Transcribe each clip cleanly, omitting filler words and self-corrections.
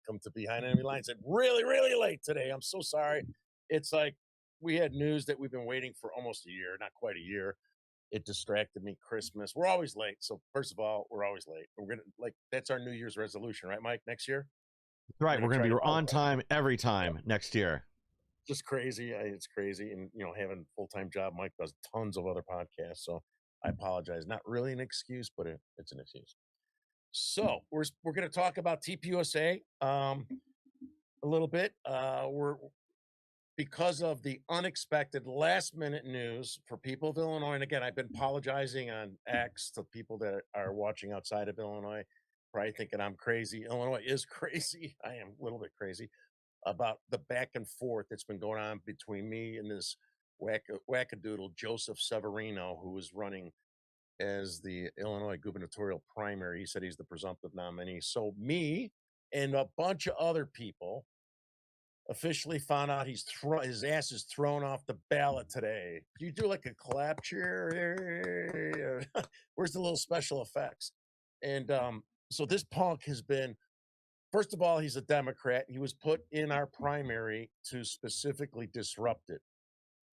welcome to Behind Enemy Lines. And really, really late today. I'm so sorry. It's like we had news that we've been waiting for almost a year, not quite a year. It distracted me. Christmas. We're always late. So first of all, we're always late. We're gonna that's our New Year's resolution, right, Mike? Next year we're Right, gonna we're going try to to be on time every time next year. just crazy. It's crazy, and having a full time job. Mike does tons of other podcasts, so I apologize. Not really an excuse, but it's an excuse. So we're going to talk about TPUSA a little bit. We're because of the unexpected last minute news for people of Illinois. And again, I've been apologizing on X to people that are watching outside of Illinois, probably thinking I'm crazy. Illinois is crazy. I am a little bit crazy about the back and forth that's been going on between me and this wackadoodle Joseph Severino, who is running as the Illinois gubernatorial primary. He said he's the presumptive nominee. So me and a bunch of other people officially found out his ass is thrown off the ballot today. Do you do like a clap cheer? Where's the little special effects? And so this punk has been, first of all, he's a Democrat. He was put in our primary to specifically disrupt it.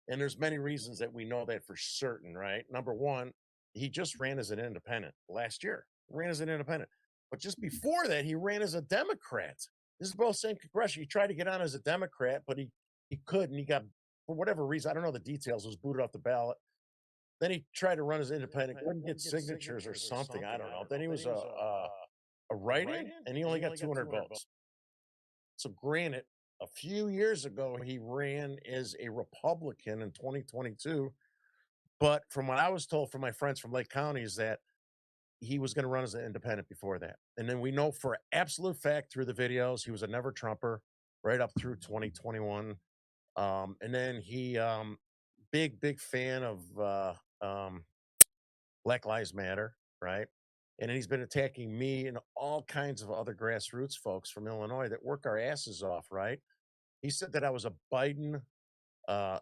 And there's many reasons that we know that for certain, right? Number one, he just ran as an independent last year. Ran as an independent. But just before that, he ran as a Democrat. This is both same congressional. He tried to get on as a Democrat, but he couldn't. He got, for whatever reason, I don't know the details, was booted off the ballot. Then he tried to run as independent, couldn't get signatures or something. I don't know. Then he was a write-in, and he only got 200 votes. So granted, a few years ago, he ran as a Republican in 2022. But from what I was told from my friends from Lake County is that he was going to run as an independent before that. And then we know for absolute fact through the videos, he was a never Trumper right up through 2021. And then he, big fan of Black Lives Matter, right? And then he's been attacking me and all kinds of other grassroots folks from Illinois that work our asses off, right? He said that I was a Biden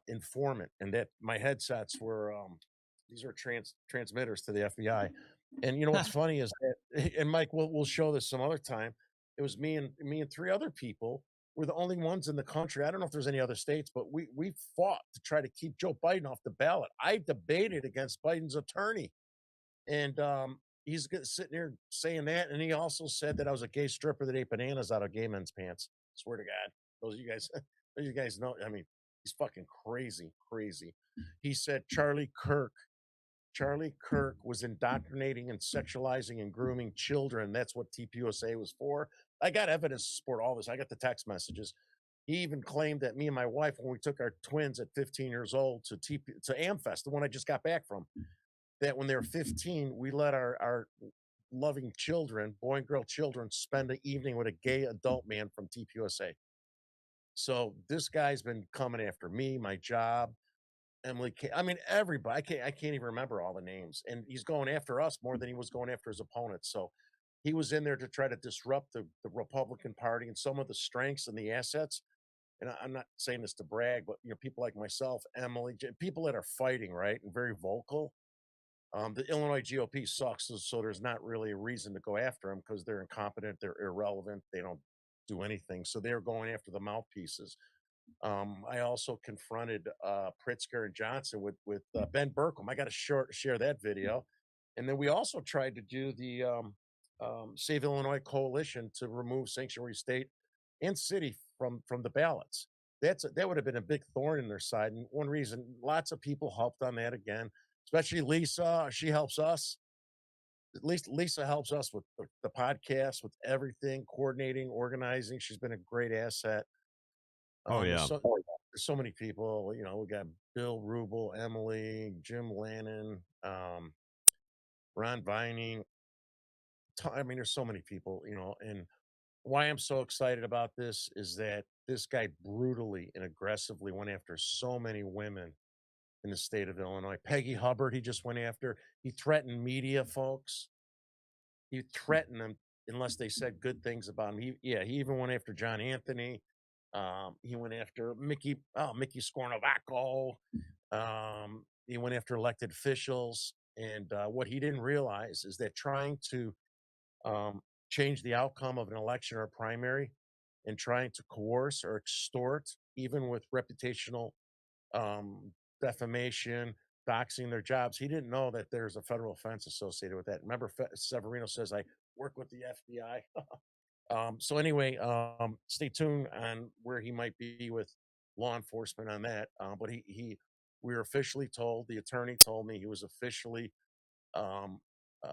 informant and that my headsets were these are transmitters to the FBI. And you know what's funny is that, and Mike, we'll show this some other time. It was me and three other people were the only ones in the country. I don't know if there's any other states, but we fought to try to keep Joe Biden off the ballot. I debated against Biden's attorney, and sitting here saying that, and he also said that I was a gay stripper that ate bananas out of gay men's pants. Swear to God, those of you guys, those of you guys know. I mean, he's fucking crazy, crazy. He said Charlie Kirk was indoctrinating and sexualizing and grooming children. That's what TPUSA was for. I got evidence to support all this. I got the text messages. He even claimed that me and my wife, when we took our twins at 15 years old to AmFest, the one I just got back from, that when they were 15, we let our loving children, boy and girl children, spend the evening with a gay adult man from TPUSA. So this guy's been coming after me, my job, Emily. I mean, everybody. I can't even remember all the names, and he's going after us more than he was going after his opponents. So he was in there to try to disrupt the Republican Party and some of the strengths and the assets. And I'm not saying this to brag, but people like myself, Emily, people that are fighting, right, and very vocal. The Illinois GOP sucks, so there's not really a reason to go after them because they're incompetent, they're irrelevant, they don't do anything. So they're going after the mouthpieces. I also confronted Pritzker and Johnson with Ben Berkham. I got to share that video, and then we also tried to do the Save Illinois Coalition to remove sanctuary state and city from the ballots. That would have been a big thorn in their side, and one reason lots of people helped on that again, especially Lisa. She helps us. At least Lisa helps us with the podcast, with everything, coordinating, organizing. She's been a great asset. Oh There's yeah. so many people. We got Bill Rubel, Emily, Jim Lannon, Ron Vining. I mean, there's so many people. And why I'm so excited about this is that this guy brutally and aggressively went after so many women in the state of Illinois. Peggy Hubbard, he just went after. He threatened media folks. He threatened them unless they said good things about him. He even went after John Anthony. He went after Mickey Scornovaco. He went after elected officials. And what he didn't realize is that trying to change the outcome of an election or a primary and trying to coerce or extort, even with reputational um, defamation, doxing their jobs. He didn't know that there's a federal offense associated with that. Remember, Severino says, I work with the FBI. So anyway, stay tuned on where he might be with law enforcement on that. But we were officially told, the attorney told me he was officially um, uh,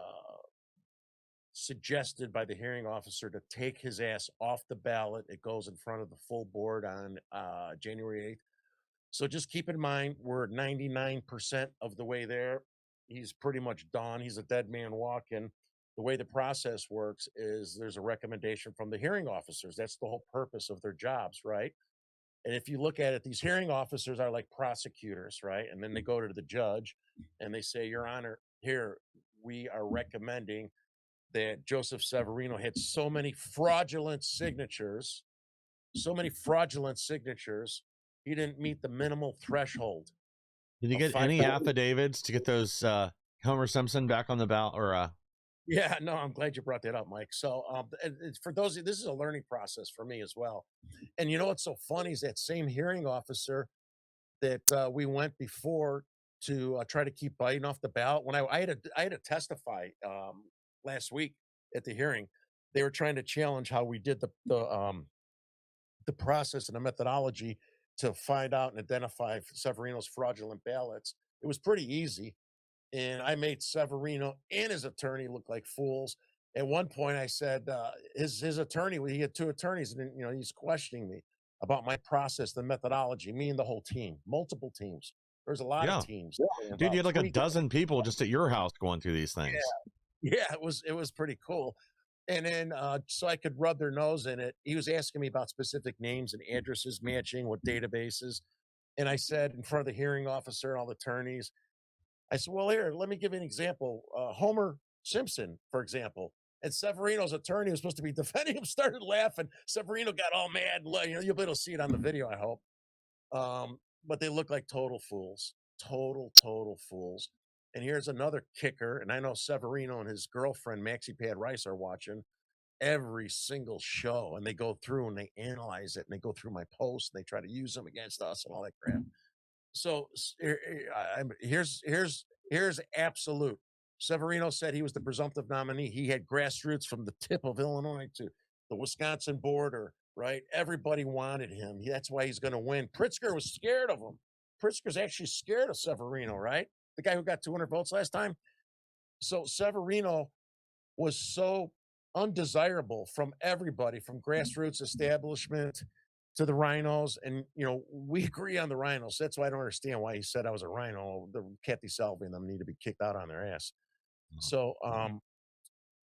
suggested by the hearing officer to take his ass off the ballot. It goes in front of the full board on January 8th. So just keep in mind, we're 99% of the way there. He's pretty much done. He's a dead man walking. The way the process works is there's a recommendation from the hearing officers. That's the whole purpose of their jobs, right? And if you look at it, these hearing officers are like prosecutors, right? And then they go to the judge and they say, Your Honor, here, we are recommending that Joseph Severino had so many fraudulent signatures, he didn't meet the minimal threshold Did you of get any 5,000. affidavits to get those Homer Simpson back on the ballot? Or Yeah, no, I'm glad you brought that up, Mike. So, for those of you, this is a learning process for me as well. And you know what's so funny is that same hearing officer that we went before to try to keep Biden off the ballot. When I had to testify last week at the hearing, they were trying to challenge how we did the process and the methodology to find out and identify Severino's fraudulent ballots. It was pretty easy, and I made Severino and his attorney look like fools. At one point, I said his attorney, he had two attorneys, and he's questioning me about my process, the methodology, me and the whole team, multiple teams. There's a lot of yeah, teams, dude, you about had like a three. dozen people just at your house going through these things. Yeah, it was pretty cool. And then, so I could rub their nose in it, he was asking me about specific names and addresses matching with databases. And I said in front of the hearing officer and all the attorneys, I said, well, here, let me give you an example. Homer Simpson, for example, and Severino's attorney was supposed to be defending him, started laughing. Severino got all mad. You'll be able to see it on the video, I hope. But they look like total fools, total fools. And here's another kicker. And I know Severino and his girlfriend, Maxie Pad Rice, are watching every single show, and they go through and they analyze it and they go through my posts and they try to use them against us and all that crap. So here's absolute. Severino said he was the presumptive nominee. He had grassroots from the tip of Illinois to the Wisconsin border, right? Everybody wanted him. That's why he's going to win. Pritzker was scared of him. Pritzker's actually scared of Severino, right? The guy who got 200 votes last time. So Severino was so undesirable from everybody, from grassroots establishment to the rhinos. And, we agree on the rhinos. That's why I don't understand why he said I was a rhino. The Kathy Salvi and them need to be kicked out on their ass. So,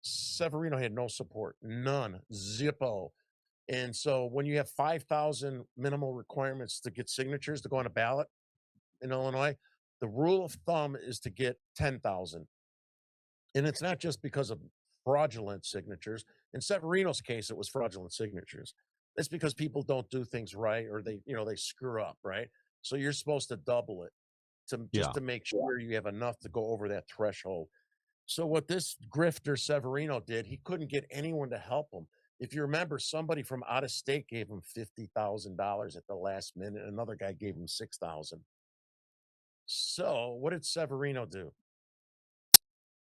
Severino had no support, none, zippo. And so when you have 5,000 minimal requirements to get signatures to go on a ballot in Illinois, the rule of thumb is to get 10,000. And it's not just because of fraudulent signatures. In Severino's case, it was fraudulent signatures. It's because people don't do things right, or they screw up, right? So you're supposed to double it to just Yeah, to make sure you have enough to go over that threshold. So what this grifter Severino did, he couldn't get anyone to help him. If you remember, somebody from out of state gave him $50,000 at the last minute. Another guy gave him 6,000. So what did Severino do?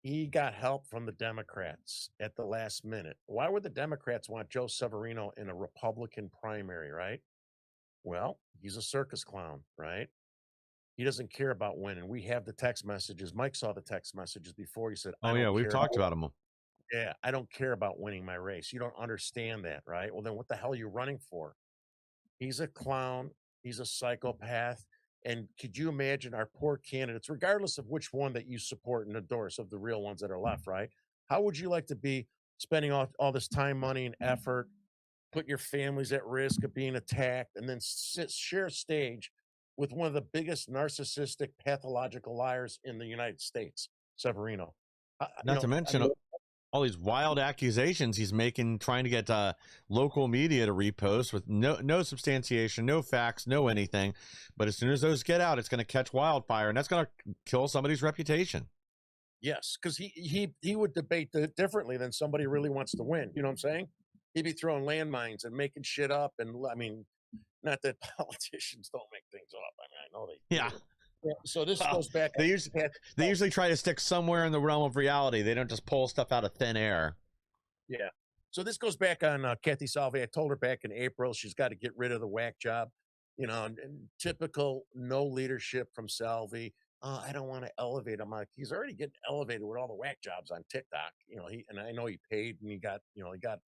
He got help from the Democrats at the last minute. Why would the Democrats want Joe Severino in a Republican primary, right? Well, he's a circus clown, right? He doesn't care about winning. We have the text messages. Mike saw the text messages before. He said, I oh yeah, don't we've care. talked about them. Yeah, I don't care about winning my race. You don't understand that, right? Well, then what the hell are you running for? He's a clown. He's a psychopath. And could you imagine our poor candidates, regardless of which one that you support and endorse of the real ones that are left, right? How would you like to be spending all this time, money, and effort, put your families at risk of being attacked, and then share stage with one of the biggest narcissistic, pathological liars in the United States, Severino? Not to mention all these wild accusations he's making, trying to get local media to repost with no substantiation, no facts, no anything. But as soon as those get out, it's going to catch wildfire, and that's going to kill somebody's reputation. Yes, because he would debate differently than somebody who really wants to win. You know what I'm saying? He'd be throwing landmines and making shit up, and I mean, not that politicians don't make things up. I mean, I know they Yeah. do. Yeah, so this Well, goes back. they usually try to stick somewhere in the realm of reality. They don't just pull stuff out of thin air. Yeah. So this goes back on Kathy Salve. I told her back in April she's got to get rid of the whack job, and typical no leadership from Salve. I don't want to elevate him. Like he's already getting elevated with all the whack jobs on TikTok. And I know he paid and he got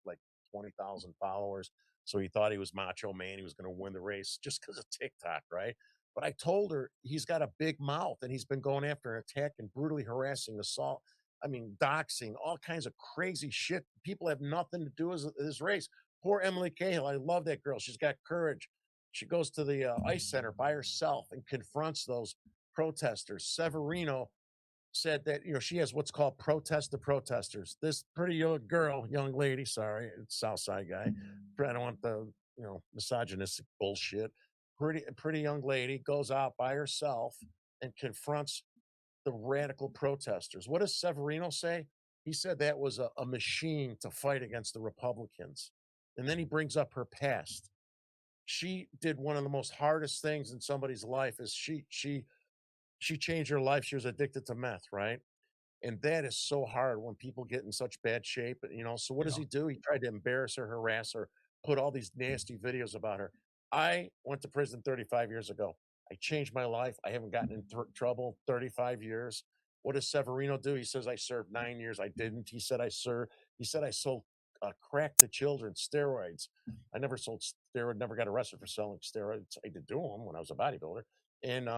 like 20,000 followers. So he thought he was Macho Man. He was going to win the race just because of TikTok, right? But I told her he's got a big mouth and he's been going after an attack and brutally harassing assault. I mean, doxing, all kinds of crazy shit. People have nothing to do with this race. Poor Emily Cahill. I love that girl. She's got courage. She goes to the ice center by herself and confronts those protesters. Severino said that she has what's called protest the protesters. This pretty young lady, sorry, it's Southside guy. I don't want the misogynistic bullshit. Pretty young lady goes out by herself and confronts the radical protesters. What does Severino say? He said that was a machine to fight against the Republicans. And then he brings up her past. She did one of the most hardest things in somebody's life is she changed her life. She was addicted to meth, right? And that is so hard when people get in such bad shape. So what does he do? He tried to embarrass her, harass her, put all these nasty videos about her. I went to prison 35 years ago. I changed my life. I haven't gotten in trouble 35 years. What does Severino do? He says I served 9 years. I didn't. He said I sold crack to children, steroids. I never sold steroid. Never got arrested for selling steroids. I did do them when I was a bodybuilder, and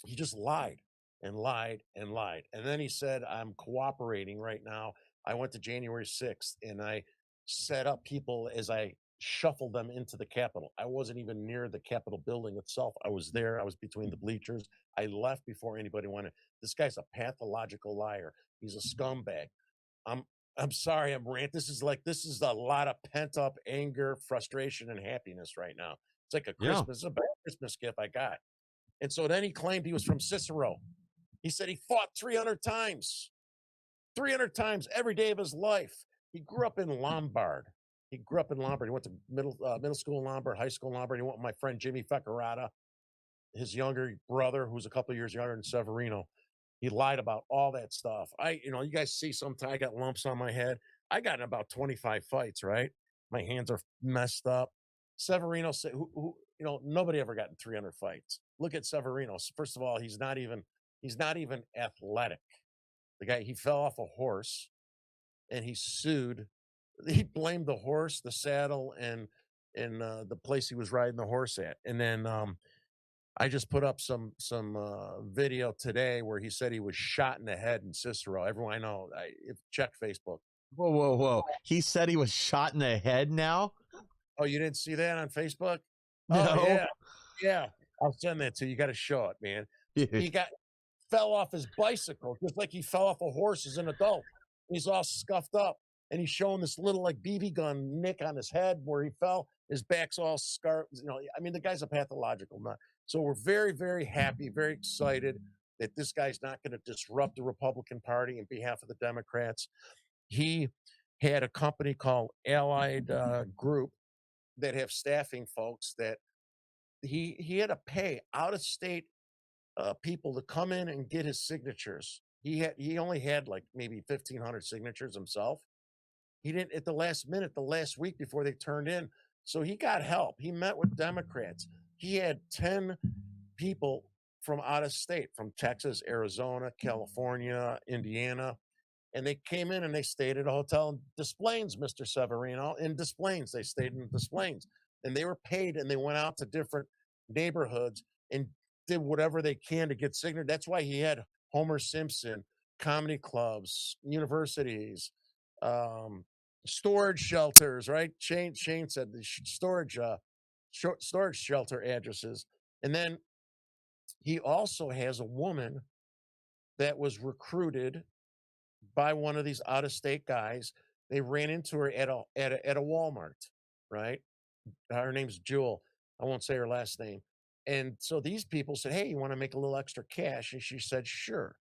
he just lied and lied and lied. And then he said, I'm cooperating right now. I went to January 6th and I set up people as I shuffled them into the Capitol. I wasn't even near the Capitol building itself. I was there. I was between the bleachers. I left before anybody went in. This guy's a pathological liar. He's a scumbag. I'm I'm sorry, I'm rant. This is a lot of pent up anger, frustration, and happiness right now. It's like a Yeah. Christmas, a bad Christmas gift I got. And so then he claimed he was from Cicero. He said he fought 300 times, 300 times every day of his life. He grew up in Lombard. He grew up in Lombard. He went to middle school in Lombard, high school in Lombard. He went with my friend Jimmy Feccarata, his younger brother, who's a couple years younger than Severino. He lied about all that stuff. You guys see sometimes I got lumps on my head. I got in about 25 fights, right? My hands are messed up. Severino said, nobody ever got in 300 fights. Look at Severino. First of all, he's not even athletic. The guy, he fell off a horse and he sued. He blamed the horse, the saddle, and the place he was riding the horse at. And then I just put up some video today where he said he was shot in the head in Cicero. Everyone I know, check Facebook. Whoa, whoa, whoa. He said he was shot in the head now? Oh, you didn't see that on Facebook? Oh No. yeah, yeah. I'll send that to you. You got to show it, man. Dude. He fell off his bicycle just like he fell off a horse as an adult. He's all scuffed up, and he's showing this little like BB gun nick on his head where he fell. His back's all scarred. I mean, the guy's a pathological nut. So we're very, very happy, very excited that this guy's not going to disrupt the Republican Party in behalf of the Democrats. He had a company called Allied Group that have staffing folks that he had to pay out of state people to come in and get his signatures. He only had like maybe 1,500 signatures himself. He didn't at the last minute, the last week before they turned in. So he got help. He met with Democrats. He had 10 people from out of state, from Texas, Arizona, California, Indiana. And they came in and they stayed at a hotel in Des Plaines, Mr. Severino. In Des Plaines, they stayed in Des Plaines. And they were paid and they went out to different neighborhoods and did whatever they can to get signatures. That's why he had Homer Simpson, comedy clubs, universities, um, storage shelters, right? Shane said the storage shelter addresses. And then he also has a woman that was recruited by one of these out of state guys. They ran into her at a Walmart, right? Her name's Jewel. I won't say her last name. And so these people said, "Hey, you want to make a little extra cash?" And she said, "Sure."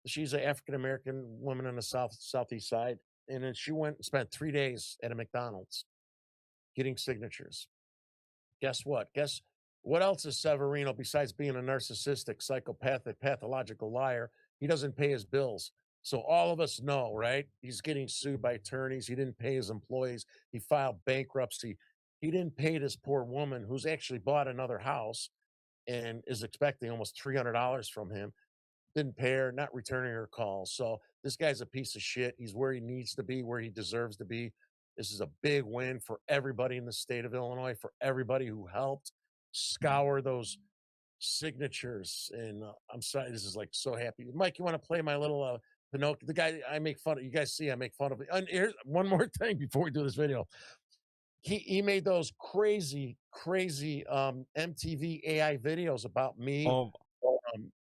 She's an African American woman on the southeast side, and then she went and spent 3 days at a McDonald's getting signatures. Guess what? Guess what else is Severino besides being a narcissistic, psychopathic, pathological liar? He doesn't pay his bills. So all of us know, right? He's getting sued by attorneys. He didn't pay his employees. He filed bankruptcy. He didn't pay this poor woman who's actually bought another house and is expecting almost $300 from him. Didn't pay her, not returning her calls. So this guy's a piece of shit. He's where he needs to be, where he deserves to be. This is a big win for everybody in the state of Illinois, for everybody who helped scour those signatures. And I'm sorry, this is like so happy. Mike, you want to play my little Pinocchio? The guy I make fun of. You guys see, I make fun of. And here's one more thing before we do this video. He made those crazy MTV AI videos about me. Oh,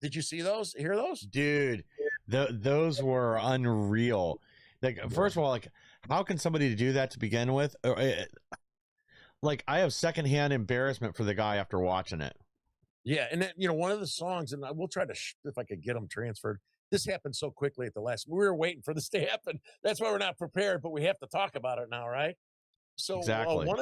Did you see those? Hear those? dude, those were unreal. Like, first of all, like, how can somebody do that to begin with? Like, I have secondhand embarrassment for the guy after watching it. Yeah, and then, you know, one of the songs, and I will try to if I could get them transferred. This happened so quickly at the last. We were waiting for this to happen. That's why we're not prepared, but we have to talk about it now, right? So Exactly. one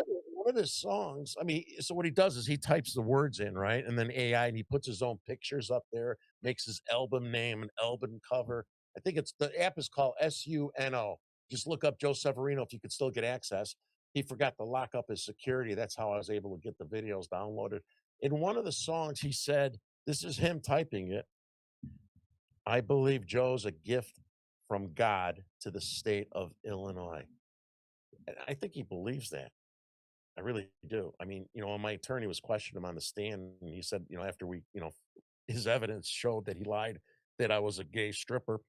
of his songs, I mean, so what he does is he types the words in, right? And then AI, and he puts his own pictures up there, makes his album name and album cover. I think it's the app is called SUNO. Just look up Joe Severino if you could still get access. He forgot to lock up his security. That's how I was able to get the videos downloaded. In one of the songs, he said, this is him typing it. I believe Joe's a gift from God to the state of Illinois. And I think he believes that. I really do. I mean, you know, when my attorney was questioning him on the stand, and he said, you know, after we, you know, his evidence showed that he lied, that I was a gay stripper.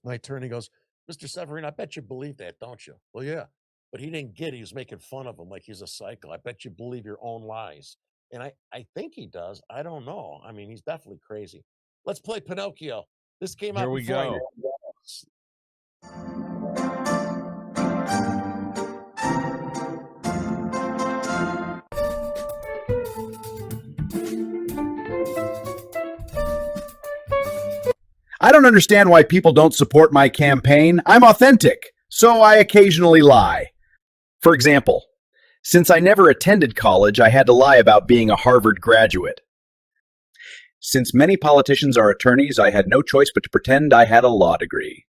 My attorney goes, Mr. Severine, I bet you believe that, don't you? Well, yeah. But he didn't get it. He was making fun of him like he's a psycho. I bet you believe your own lies. And I think he does. I don't know. I mean, he's definitely crazy. Let's play Pinocchio. This came Here out we before I go. I don't understand why people don't support my campaign. I'm authentic, so I occasionally lie. For example, since I never attended college, I had to lie about being a Harvard graduate. Since many politicians are attorneys, I had no choice but to pretend I had a law degree.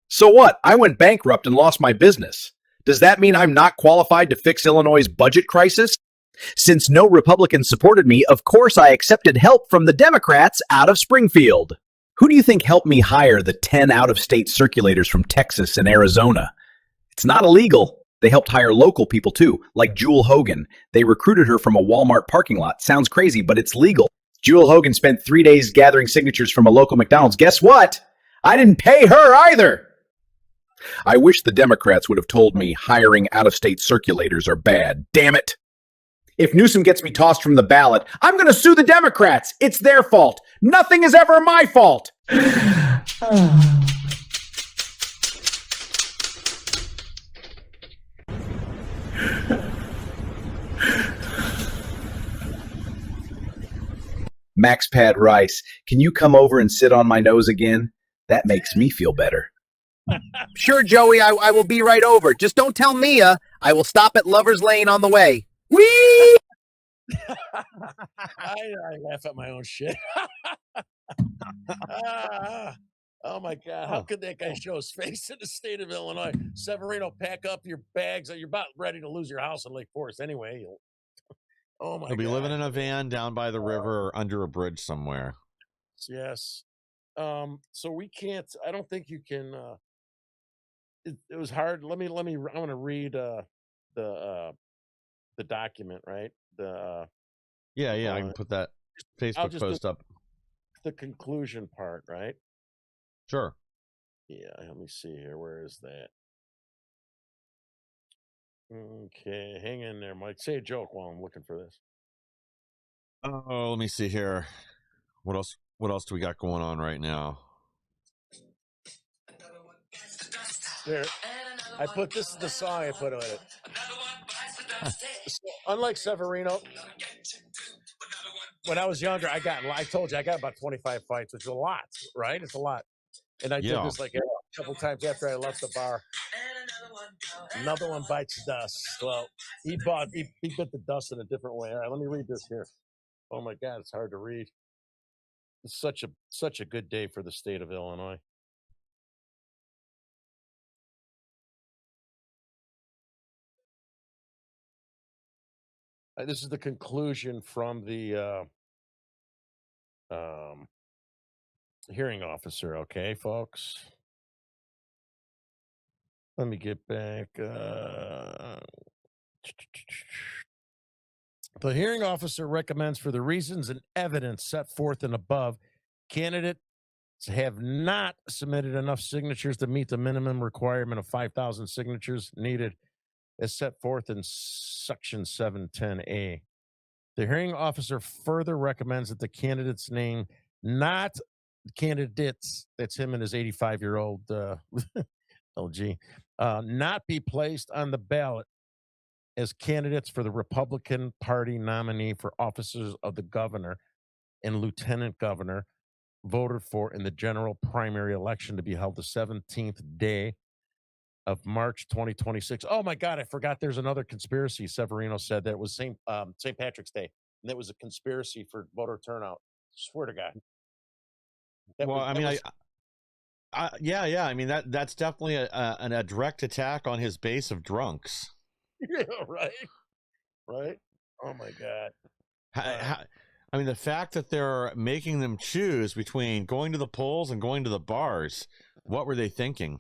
So what? I went bankrupt and lost my business. Does that mean I'm not qualified to fix Illinois' budget crisis? Since no Republicans supported me, of course I accepted help from the Democrats out of Springfield. Who do you think helped me hire the 10 out-of-state circulators from Texas and Arizona? It's not illegal. They helped hire local people too, like Jewel Hogan. They recruited her from a Walmart parking lot. Sounds crazy, but it's legal. Jewel Hogan spent 3 days gathering signatures from a local McDonald's. Guess what? I didn't pay her either. I wish the Democrats would have told me hiring out-of-state circulators are bad. Damn it. If Newsom gets me tossed from the ballot, I'm going to sue the Democrats. It's their fault. Nothing is ever my fault. MaxPad Rice, can you come over and sit on my nose again? That makes me feel better. Sure, Joey, I will be right over. Just don't tell Mia. I will stop at Lover's Lane on the way. Whee! I laugh at my own shit. Oh my God. How could that guy show his face in the state of Illinois? Severino, pack up your bags. You're about ready to lose your house in Lake Forest anyway. Oh my He'll be God. living in a van down by the river or under a bridge somewhere. Yes. So we can't, I don't think you can, it was hard. I want to read, the document, right? Yeah, I uh, can put that I'll Facebook just do post up. the conclusion part, right? Sure. Yeah, let me see here. Where is that? Okay, hang in there, Mike. Say a joke while I'm looking for this. Oh, let me see here. What else do we got going on right now? There. This is the song I put on it. So, unlike Severino, when I was younger, I told you I got about 25 fights, which is a lot, right? It's a lot. And I did Yeah. this like a couple times after I left the bar. Another one bites dust. Well, he bit the dust in a different way. All right, let me read this here. Oh my God, it's hard to read. It's such a good day for the state of Illinois. This is the conclusion from the hearing officer. Okay, folks. Let me get back. The hearing officer recommends, for the reasons and evidence set forth and above, candidates have not submitted enough signatures to meet the minimum requirement of 5,000 signatures needed as set forth in Section 710A. The hearing officer further recommends that the candidate's name, not candidates, that's him and his 85-year-old LG, not be placed on the ballot as candidates for the Republican Party nominee for offices of the governor and lieutenant governor voted for in the general primary election to be held the 17th day of March 2026. Oh my God, I forgot there's another conspiracy. Severino said that it was St. Patrick's Day, and that was a conspiracy for voter turnout. Swear to God. Yeah. I mean, that's definitely a direct attack on his base of drunks. Yeah, right. Oh my God. I mean, the fact that they're making them choose between going to the polls and going to the bars, what were they thinking?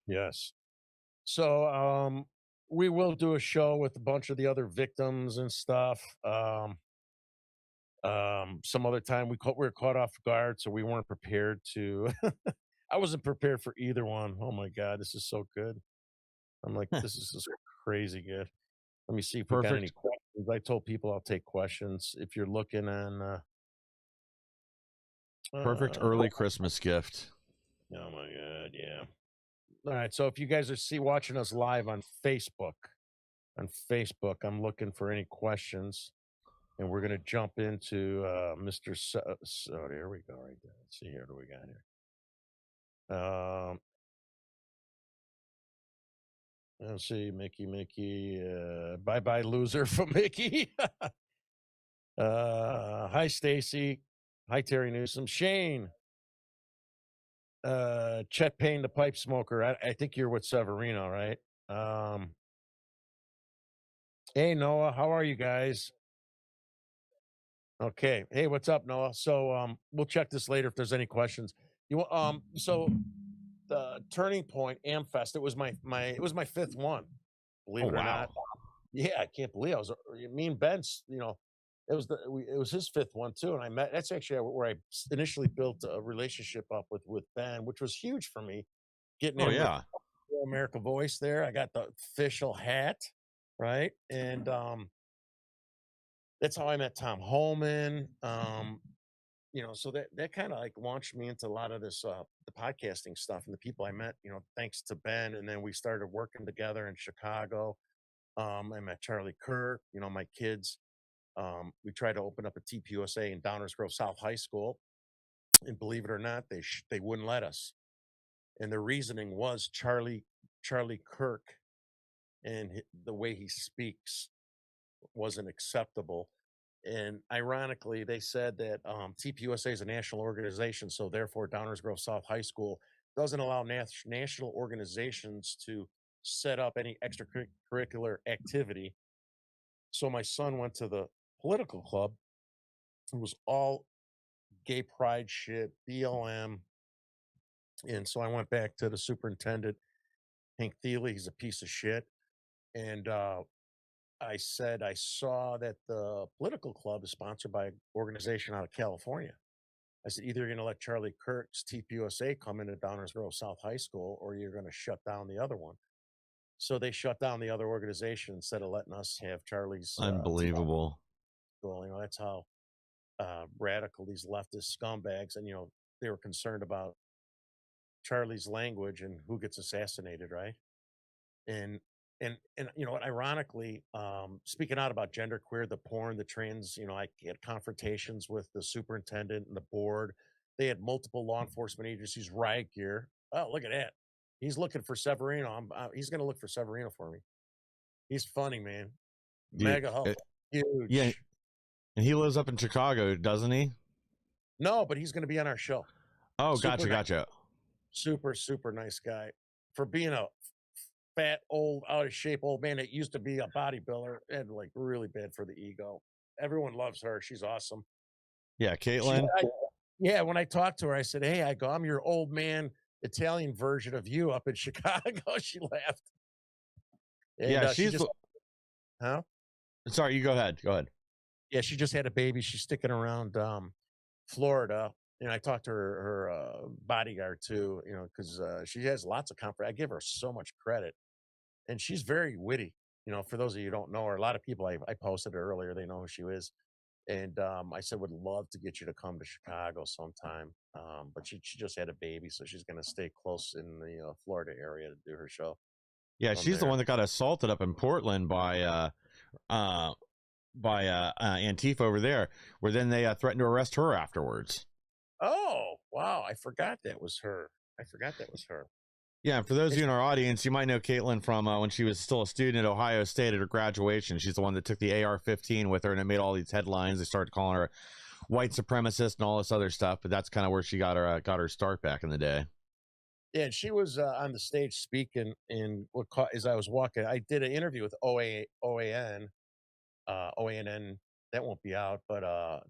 Yes. So we will do a show with a bunch of the other victims and stuff. Some other time we were caught off guard, so we weren't prepared to. I wasn't prepared for either one. Oh my God, this is so good. I'm like, this is just crazy good. Let me see if we got any questions. I told people I'll take questions. If you're looking on perfect early Christmas gift. Oh my God, yeah. All right, so if you guys are watching us live on Facebook, I'm looking for any questions, and we're gonna jump into Mr. So here we go, right there. Let's see here, what do we got here? Let's see, Mickey, bye loser from Mickey. Hi Stacy, hi Terry Newsom, Shane, Chet Payne, the pipe smoker. I think you're with Severino, right? Hey Noah, how are you guys? Okay. Hey, what's up, Noah? So we'll check this later if there's any questions. So the Turning Point AmFest, it was my fifth one, believe it or not. Yeah, I can't believe me and Ben's, it was his fifth one too. And that's actually where I initially built a relationship up with Ben, which was huge for me. Getting in with America Voice there. I got the official hat, right? And that's how I met Tom Holman. So that kind of like launched me into a lot of this the podcasting stuff and the people I met, thanks to Ben. And then we started working together in Chicago. I met Charlie Kirk, my kids. We tried to open up a TPUSA in Downers Grove South High School, and believe it or not, they wouldn't let us. And the reasoning was Charlie Kirk and the way he speaks wasn't acceptable. And ironically, they said that TPUSA is a national organization, so therefore Downers Grove South High School doesn't allow national organizations to set up any extracurricular activity. So my son went to the political club. It was all gay pride shit, BLM. And so I went back to the superintendent, Hank Thiele. He's a piece of shit. And I said, I saw that the political club is sponsored by an organization out of California. I said, either you're going to let Charlie Kirk's TPUSA come into Downers Grove South High School, or you're going to shut down the other one. So they shut down the other organization instead of letting us have Charlie's. Unbelievable. That's how radical these leftist scumbags, and they were concerned about Charlie's language and who gets assassinated, right? And what, ironically, speaking out about genderqueer, the porn, the trans, I had confrontations with the superintendent and the board. They had multiple law enforcement agencies riot gear. Oh, look at that. He's looking for Severino. He's going to look for Severino for me. He's funny, man. You, Mega helpful. yeah, Huge. and he lives up in Chicago, doesn't he? No, but he's going to be on our show. Oh, Super gotcha. super nice guy. For being a fat, old, out of shape old man that used to be a bodybuilder and like really bad for the ego. Everyone loves her. She's awesome. Yeah, Caitlin. Yeah, when I talked to her, I said, "Hey, I'm your old man Italian version of you up in Chicago." She laughed. And, Yeah, she just, huh? Sorry, you go ahead. Go ahead. Yeah, she just had a baby. She's sticking around Florida. And I talked to her bodyguard too, because she has lots of confidence. I give her so much credit, and she's very witty. For those of you who don't know her, a lot of people I posted her earlier. They know who she is. And I said, would love to get you to come to Chicago sometime. But she just had a baby, so she's going to stay close in the Florida area to do her show. Yeah, she's the one that got assaulted up in Portland by Antifa over there, where then they threatened to arrest her afterwards. Oh, wow. I forgot that was her. Yeah, and for those of you in our audience, you might know Caitlin from when she was still a student at Ohio State at her graduation. She's the one that took the AR-15 with her, and it made all these headlines. They started calling her white supremacist and all this other stuff, but that's kind of where she got her start back in the day. Yeah, and she was on the stage speaking, and as I was walking, I did an interview with OANN. That won't be out, but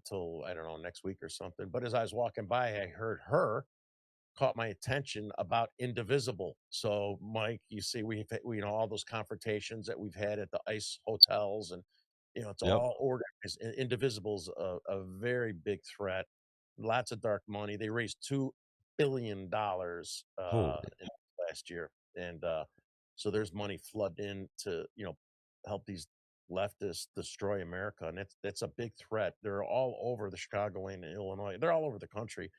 till I don't know, next week or something. But as I was walking by, I heard her caught my attention about Indivisible. So, Mike, you see, we all those confrontations that we've had at the ICE hotels, and it's all organized. Indivisible's a very big threat. Lots of dark money. They raised $2 billion last year, and so there's money flooded in to help these leftists destroy America, and that's a big threat. They're all over the Chicagoland and Illinois. They're all over the country,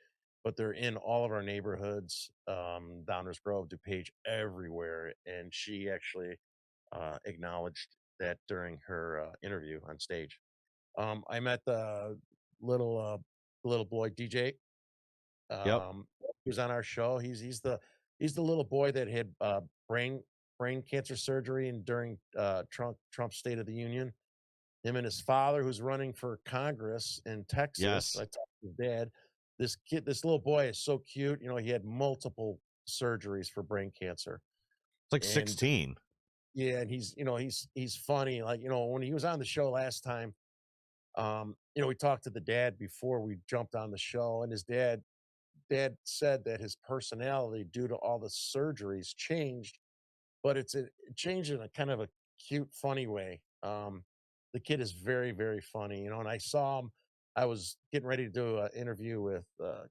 but they're in all of our neighborhoods, Downers Grove, DuPage, everywhere. And she actually acknowledged that during her interview on stage. I met the little boy DJ. He was on our show. He's the little boy that had brain cancer surgery and during Trump's State of the Union. Him and his father, who's running for Congress in Texas. Yes. I talked to his dad. This little boy is so cute. He had multiple surgeries for brain cancer. It's like 16. Yeah, and he's funny. Like, when he was on the show last time, we talked to the dad before we jumped on the show, and his dad said that his personality, due to all the surgeries, changed, but it changed in a kind of a cute, funny way. The kid is very, very funny, and I saw him. I was getting ready to do an interview with I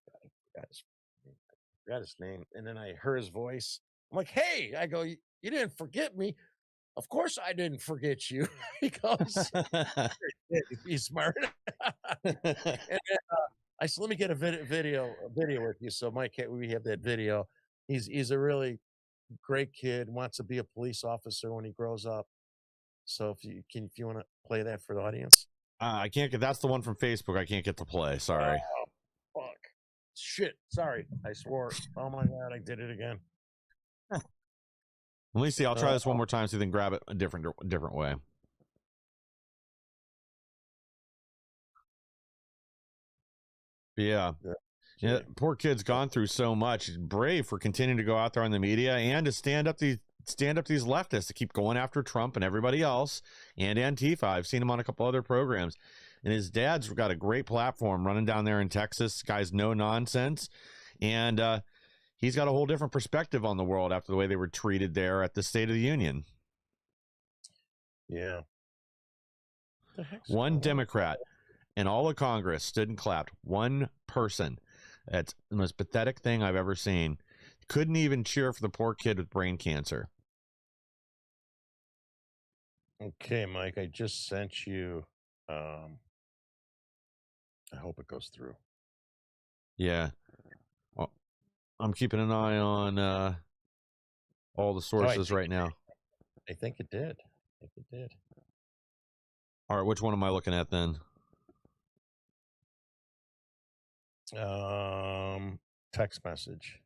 forgot his name, and then I heard his voice. I'm like, "Hey," I go, "You didn't forget me." Of course, I didn't forget you. He goes, "He's smart." And then, I said, "Let me get a video with you." So, Mike, we have that video. He's a really great kid. Wants to be a police officer when he grows up. So, if you want to play that for the audience. I can't get. That's the one from Facebook. I can't get to play. Sorry. Oh, fuck. Shit. Sorry. I swore. Oh my God. I did it again. Let me see. I'll try this one more time so you can grab it a different way. Yeah. Poor kid's gone through so much. He's brave for continuing to go out there on the media and to stand up these leftists to keep going after Trump and everybody else and Antifa. I've seen him on a couple other programs, and his dad's got a great platform running down there in Texas. Guy's no nonsense, and he's got a whole different perspective on the world after the way they were treated there at the State of the Union. Yeah. One Democrat and all of Congress stood and clapped. One person. That's the most pathetic thing I've ever seen. Couldn't even cheer for the poor kid with brain cancer. Okay, Mike, I just sent you. I hope it goes through. Yeah. Well, I'm keeping an eye on all the sources right now. I think it did. All right, which one am I looking at then? Text message.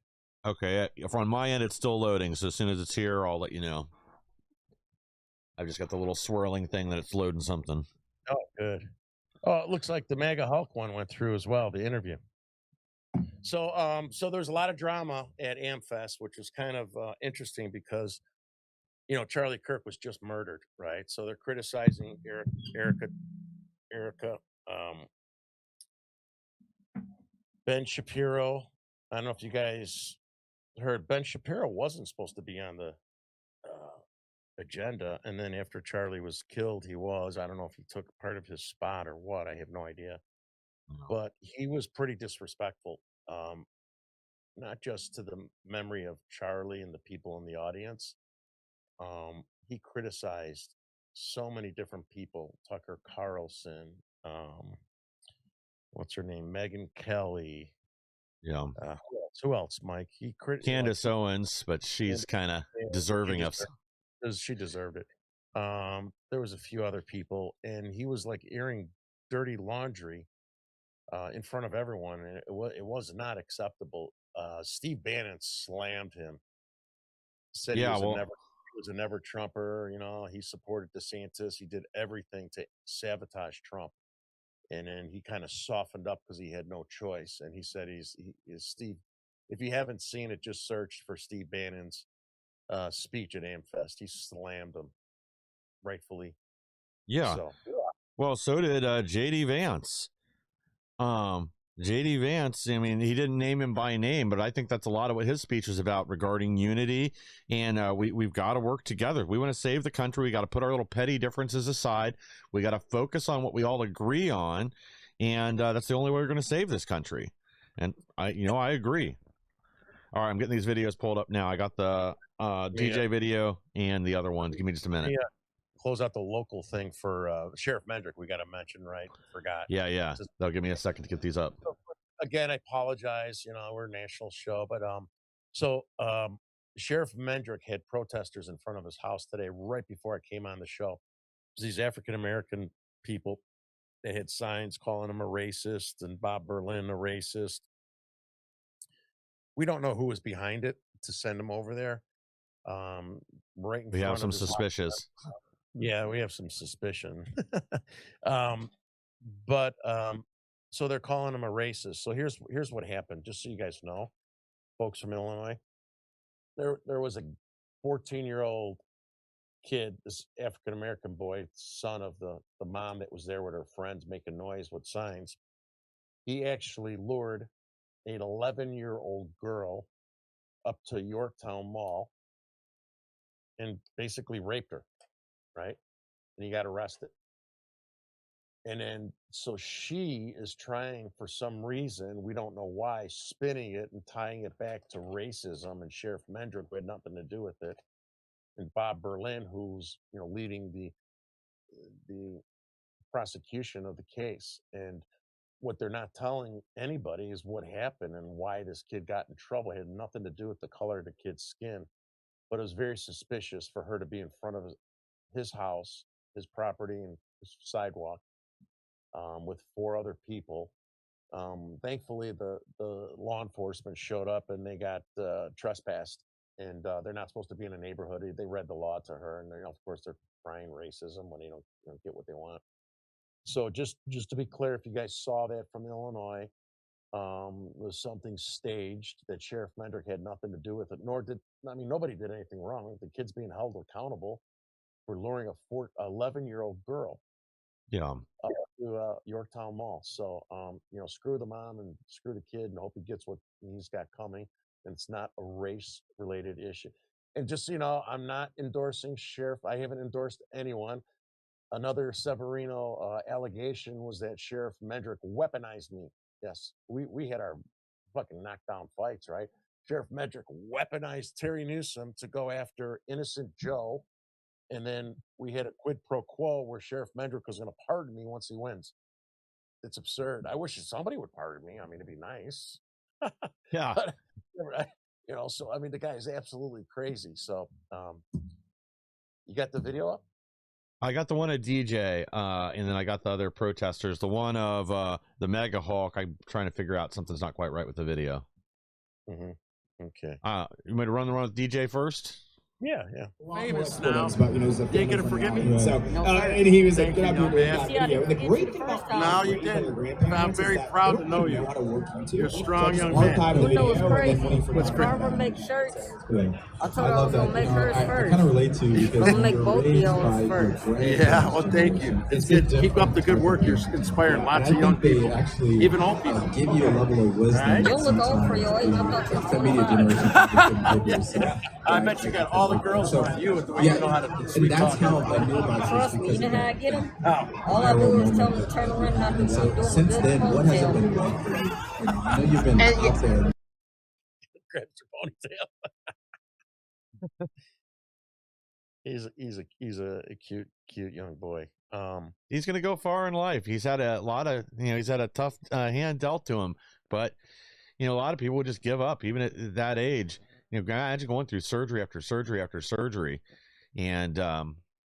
Okay, from my end, it's still loading. So as soon as it's here, I'll let you know. I've just got the little swirling thing that it's loading something. Oh, good. Oh, it looks like the MAGA Hulk one went through as well, the interview. So there's a lot of drama at AmFest, which was kind of interesting because Charlie Kirk was just murdered, right? So they're criticizing Erica, um, Ben Shapiro. I don't know if you guys heard Ben Shapiro wasn't supposed to be on the agenda, and then after Charlie was killed, he was. I don't know if he took part of his spot or what. I have no idea, but he was pretty disrespectful. Um, Not just to the memory of Charlie and the people in the audience. He criticized so many different people. Tucker Carlson, what's her name? Megan Kelly. Yeah. Who else, Mike? Candace Owens, but she's kind of deserving of. She deserved it. There was a few other people, and he was like airing dirty laundry in front of everyone, and it was not acceptable. Steve Bannon slammed him. Said he was a never Trumper. He supported DeSantis. He did everything to sabotage Trump, and then he kind of softened up because he had no choice. And he said he is Steve. If you haven't seen it, just search for Steve Bannon's speech at AmFest. He slammed him, rightfully. Yeah. Well, so did JD Vance. JD Vance, I mean, he didn't name him by name, but I think that's a lot of what his speech was about regarding unity. And we've got to work together. We want to save the country. We got to put our little petty differences aside. We got to focus on what we all agree on. And that's the only way we're going to save this country. And I agree. All right, I'm getting these videos pulled up now. I got the DJ video and the other one. Give me just a minute. Yeah. Close out the local thing for Sheriff Mendrick. We got to mention, right? Forgot. Yeah. That'll give me a second to get these up. Again, I apologize. We're a national show, but Sheriff Mendrick had protesters in front of his house today, right before I came on the show. These African American people, they had signs calling him a racist and Bob Berlin a racist. We don't know who was behind it to send him over there. Right in we front have some of suspicious. Yeah, we have some suspicion. So they're calling him a racist. So here's what happened, just so you guys know, folks from Illinois. There was a 14-year-old kid, this African American boy, son of the mom that was there with her friends making noise with signs. He actually lured an 11-year-old girl up to Yorktown Mall and basically raped her, right? And he got arrested. And then, so she is trying, for some reason, we don't know why, spinning it and tying it back to racism and Sheriff Mendrick, who had nothing to do with it, and Bob Berlin, who's leading the prosecution of the case. And what they're not telling anybody is what happened and why this kid got in trouble. It had nothing to do with the color of the kid's skin, but it was very suspicious for her to be in front of his house, his property, and his sidewalk. With 4 other people. Thankfully, the law enforcement showed up and they got trespassed. And they're not supposed to be in a neighborhood. They read the law to her, and of course they're crying racism when they don't get what they want. So just to be clear, if you guys saw that from Illinois, was something staged that Sheriff Mendrick had nothing to do with it. Nobody did anything wrong. The kid's being held accountable for luring a 11-year-old girl. Yeah. Up to Yorktown Mall. So, screw the mom and screw the kid and hope he gets what he's got coming. And it's not a race-related issue. And just so you know, I'm not endorsing Sheriff. I haven't endorsed anyone. Another Severino allegation was that Sheriff Mendrick weaponized me. Yes, we had our fucking knockdown fights, right? Sheriff Mendrick weaponized Terry Newsom to go after innocent Joe. And then we had a quid pro quo where Sheriff Mendrick was going to pardon me once he wins. It's absurd. I wish somebody would pardon me. I mean, it'd be nice. Yeah. But, so, I mean, the guy is absolutely crazy. So, you got the video up? I got the one of DJ, and then I got the other protesters. The one of the Mega Hawk, I'm trying to figure out something's not quite right with the video. Mm-hmm. Okay. You might run the run with DJ first. Yeah. Famous now. You ain't gonna forget me. So, and he was like, "Get up here, man." The great thing about no, you didn't. I'm very proud to know you. You're a strong young man. You know what's crazy? What's crazy? Barbara makes shirts. Yeah. I told her I was gonna make hers I first. kind of relate to you because I'm gonna make both of yours first. Yeah, well, thank you. It's good. Keep up the good work. You're inspiring lots of young people, actually even old people. give you a level of wisdom. Right? You look old for your age. I thought you were The media 25. generation. I bet you got all the girls around you with the way you know how to And sweet that's talk. how I knew about Trust this me, because you know how I get them? Oh. All I do is tell them to turn around and I do so doing since a good then, what has it been ponytail. like for you? You know, I know you've been out there. Grabs your ponytail. He's a cute young boy. He's going to go far in life. He's had a lot of, he's had a tough hand dealt to him, but a lot of people would just give up even at that age. Imagine going through surgery after surgery after surgery, and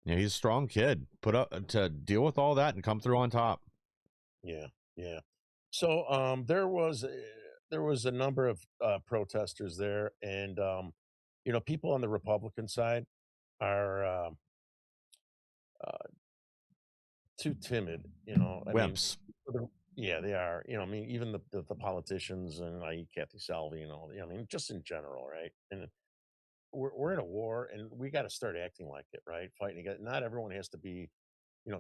he's a strong kid. Put up to deal with all that and come through on top. Yeah. So there was a number of protesters there, and people on the Republican side are too timid. Wimps. Yeah, they are. Even the politicians and Kathy Salvi and all. Just in general, right? And we're in a war, and we got to start acting like it, right? Fighting against. Not everyone has to be,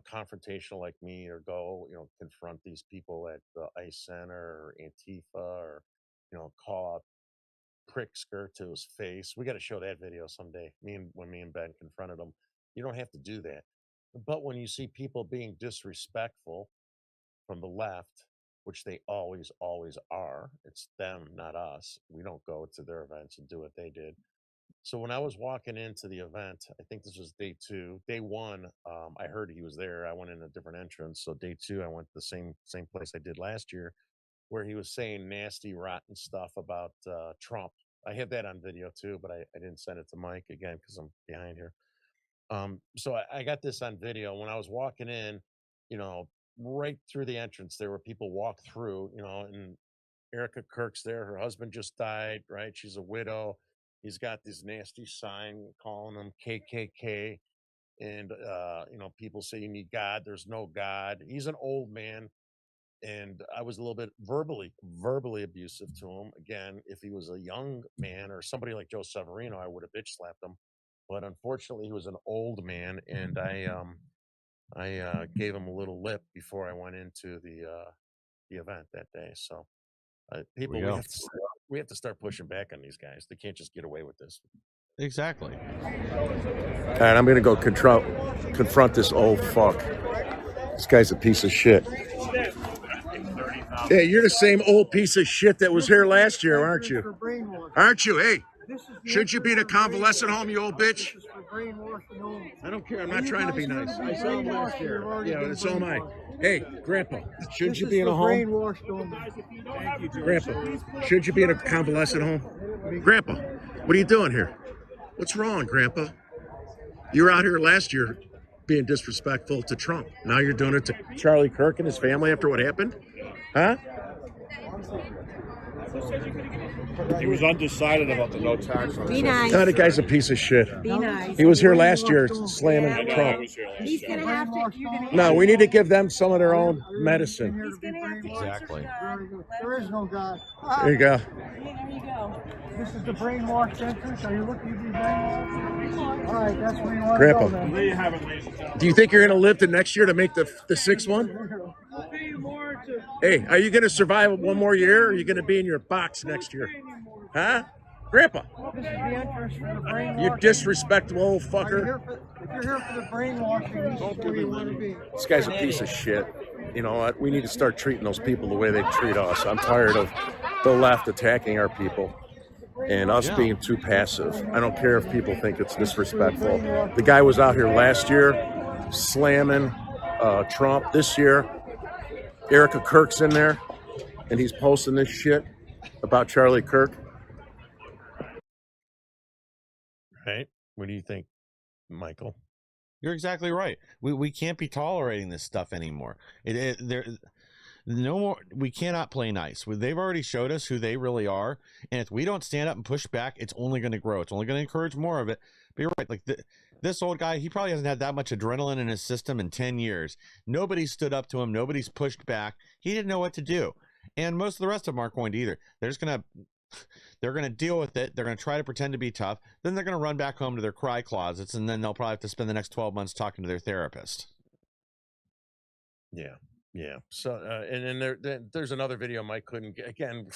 confrontational like me, or go, confront these people at the ICE Center or Antifa, or call out prick skirt to his face. We got to show that video someday. When me and Ben confronted him. You don't have to do that. But when you see people being disrespectful from the left, which they always are, it's them, not us. We don't go to their events and do what they did. So when I was walking into the event, I think this was day 2. Day 1, I heard he was there. I went in a different entrance. So day 2, I went to the same place I did last year, where he was saying nasty, rotten stuff about Trump. I had that on video too, but I didn't send it to Mike again because I'm behind here. So I got this on video. When I was walking in, right through the entrance, there were people walk through, and Erica Kirk's there. Her husband just died, right? She's a widow. He's got this nasty sign calling them KKK. And, people say you need God. There's no God. He's an old man. And I was a little bit verbally abusive to him. Again, if he was a young man or somebody like Joe Severino, I would have bitch slapped him. But unfortunately, he was an old man, and I gave him a little lip before I went into the event that day. So people, we have to start pushing back on these guys. They can't just get away with this. Exactly. All right, I'm gonna go confront this old fuck. This guy's a piece of shit. Hey, you're the same old piece of shit that was here last year, aren't you? Aren't you? Hey, shouldn't you be in a convalescent home, you old bitch? I don't care. I'm not trying to be nice. I saw him last year. Yeah, and so am I. Hey, Grandpa, shouldn't you be in a home? Grandpa, shouldn't you be in a convalescent home? Grandpa, what are you doing here? What's wrong, Grandpa? You were out here last year being disrespectful to Trump. Now you're doing it to Charlie Kirk and his family after what happened? Huh? He was undecided about the no tax on Be nice. That guy's a piece of shit. Be nice. He was here last year slamming I know, I Trump. was here last He's year. gonna have to. You're gonna have No, to. we need to give them some of their own medicine. He's gonna have to Exactly. There is no God. There you go. There you go. This is the brainwashed entrance. Are you looking to be brainwashed? All right, that's where you want Grandpa. to go then. There you have it, ladies and gentlemen. Do you think you're going to live to next year to make the sixth one? Hey, are you going to survive one more year, or are you going to be in your box next year? Huh? Grandpa, This is the entrance for the brainwashing. you disrespectful old Are you fucker. here if you're here for the brainwashing, this is where you want to be. This guy's a piece of shit. You know what? We need to start treating those people the way they treat us. I'm tired of the left attacking our people and us being too passive. I don't care if people think it's disrespectful. The guy was out here last year slamming Trump. This year, Erica Kirk's in there, and he's posting this shit about Charlie Kirk. Right? What do you think, Michael? You're exactly right. We can't be tolerating this stuff anymore. No more. We cannot play nice. They've already showed us who they really are, and if we don't stand up and push back, it's only going to grow. It's only going to encourage more of it. But you're right. Like this old guy, he probably hasn't had that much adrenaline in his system in 10 years. Nobody stood up to him. Nobody's pushed back. He didn't know what to do, and most of the rest of them aren't going to either. They're going to deal with it. They're going to try to pretend to be tough. Then they're going to run back home to their cry closets, and then they'll probably have to spend the next 12 months talking to their therapist. Yeah. Yeah. So, and then there's another video Mike couldn't get again.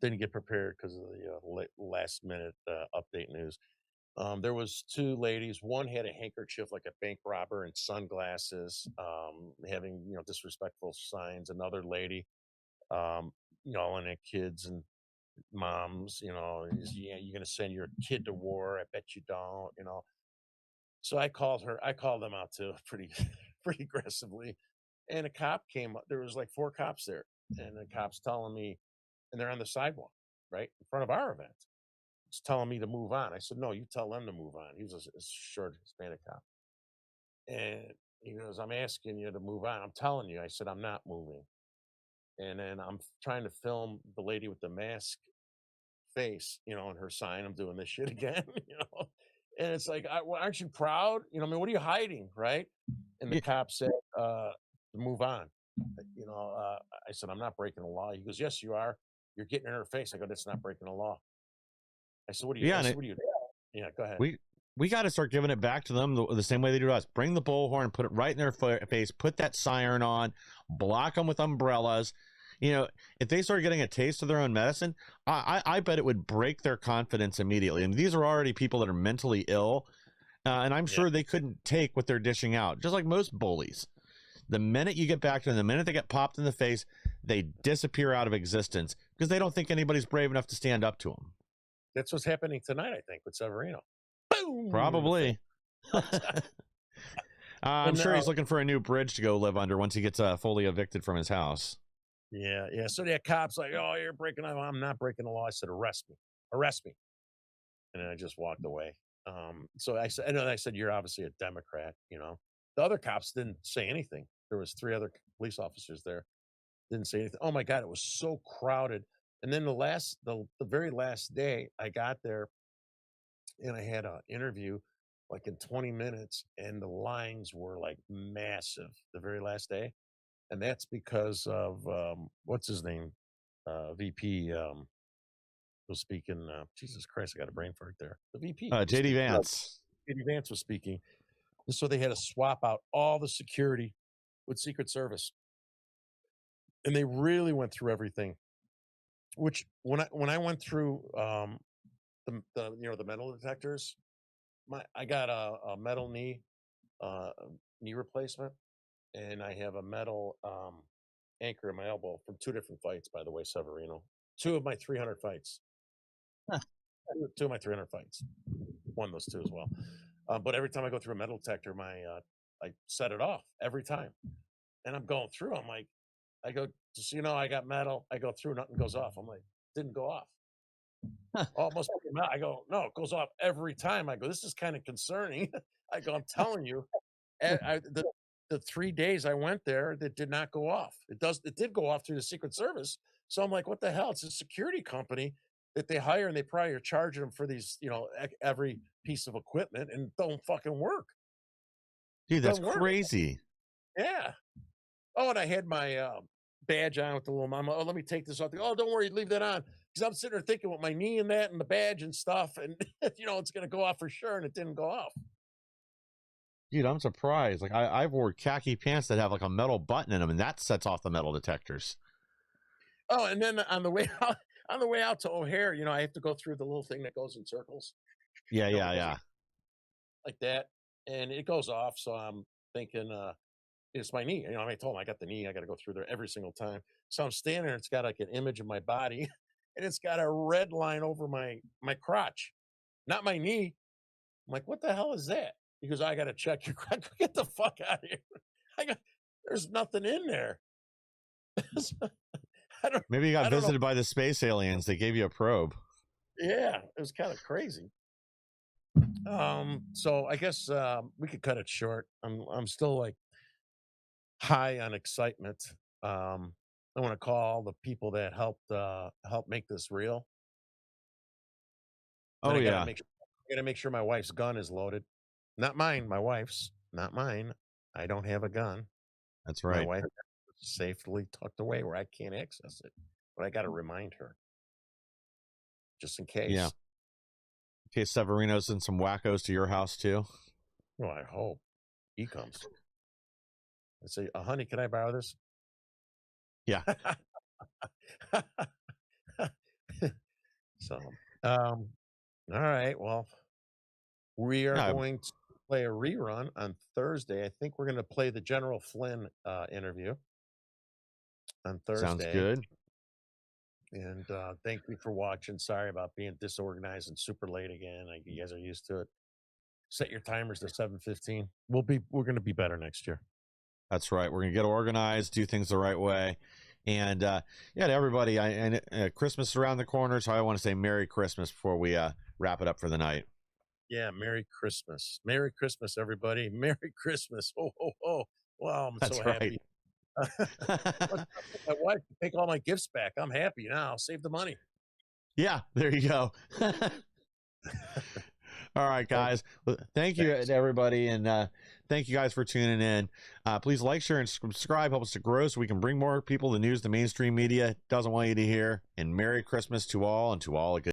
Didn't get prepared because of the last minute update news. There was two ladies. One had a handkerchief like a bank robber and sunglasses, having disrespectful signs. Another lady, yelling at kids and moms. Yeah, you're gonna send your kid to war? I bet you don't. So I called them out too, pretty pretty aggressively. And a cop came up. There was like 4 cops there, and the cops telling me, and they're on the sidewalk, right in front of our event. He's telling me to move on. I said, no, you tell them to move on. He was a short Hispanic cop. And he goes, I'm asking you to move on. I'm telling you. I said, I'm not moving. And then I'm trying to film the lady with the mask face, and her sign. I'm doing this shit again, And it's like, aren't you proud? I mean, what are you hiding, right? And the cop said, move on. I said, I'm not breaking the law. He goes, yes, you are. You're getting in her face. I go, that's not breaking the law. I said, what do you? What do you do? Yeah, go ahead. We got to start giving it back to them the same way they do to us. Bring the bullhorn, put it right in their face, put that siren on, block them with umbrellas. If they start getting a taste of their own medicine, I bet it would break their confidence immediately. And these are already people that are mentally ill, and I'm sure they couldn't take what they're dishing out, just like most bullies. The minute you get back to them, the minute they get popped in the face, they disappear out of existence because they don't think anybody's brave enough to stand up to them. That's what's happening tonight, I think, with Severino. Boom! Probably. I'm sure he's looking for a new bridge to go live under once he gets fully evicted from his house. Yeah. So the cops like, oh, you're breaking the law. I'm not breaking the law. I said, arrest me. And then I just walked away. So I said, you're obviously a Democrat. The other cops didn't say anything. There was 3 other police officers there. Didn't say anything. Oh my God, it was so crowded. And then the very last day I got there, and I had an interview like in 20 minutes, and the lines were like massive the very last day. And that's because of what's his name? VP was speaking. Jesus Christ, I got a brain fart there. The VP. JD Vance. JD Vance was speaking. And so they had to swap out all the security with Secret Service. And they really went through everything. Which when I went through the metal detectors, I got a metal knee replacement, and I have a metal anchor in my elbow from 2 different fights, by the way, Severino. 2 of my 300 fights. Huh. 2 of my 300 fights. Won those 2 as well. But every time I go through a metal detector, I set it off every time. And I'm going through. I'm like, I go, just so you know, I got metal. I go through, nothing goes off. I'm like, didn't go off. Huh. Almost. I go, no, it goes off every time. I go, this is kind of concerning. I go, I'm telling you, the 3 days I went there, that did not go off. It did go off through the Secret Service. So I'm like, what the hell? It's a security company that they hire, and they probably are charging them for these, every piece of equipment, and don't fucking work. Dude, that's crazy. Yeah. Oh, and I had my badge on with the little mama. Oh, let me take this off. Oh, don't worry, leave that on. Because I'm sitting there thinking with my knee and that and the badge and stuff, and it's going to go off for sure, and it didn't go off. Dude, I'm surprised. Like I've wore khaki pants that have like a metal button in them, and that sets off the metal detectors. Oh, and then on the way out to O'Hare, I have to go through the little thing that goes in circles. Yeah. Like that, and it goes off. So I'm thinking, it's my knee. I told him I got the knee. I got to go through there every single time. So I'm standing there. It's got like an image of my body, and it's got a red line over my crotch, not my knee. I'm like, what the hell is that? He goes, I got to check your crotch. Get the fuck out of here. There's nothing in there. Maybe you got visited by the space aliens. They gave you a probe. Yeah, it was kind of crazy. So I guess we could cut it short. I'm still like, high on excitement. I want to call the people that help make this real. Then Oh I yeah, gotta make sure my wife's gun is loaded. Not mine, my wife's. Not mine. I don't have a gun. that's My right. wife has it safely tucked away where I can't access it. But I gotta remind her just in Yeah. case. In case Severino's sends some wackos to your house too. Well, I hope he comes. I say, honey, can I borrow this? Yeah. So, all right. Well, we are Yeah. going to play a rerun on Thursday. I think we're going to play the General Flynn interview on Sounds Thursday. good. And thank you for watching. Sorry about being disorganized and super late again. You guys are used to it. Set your timers to 7:15. We're going to be better next year. That's right. We're gonna get organized, do things the right way, and yeah, to everybody. Christmas is around the corner, so I want to say Merry Christmas before we wrap it up for the night. Yeah, Merry Christmas. Merry Christmas, everybody. Merry Christmas. Oh, oh, oh. Wow, I'm That's so right. happy. My wife can take all my gifts back. I'm happy now. Save the money. Yeah, there you go. All right, guys. Well, thank you to everybody, and thank you guys for tuning in. Please like, share, and subscribe. Help us to grow so we can bring more people the news the mainstream media doesn't want you to hear. And Merry Christmas to all, and to all a good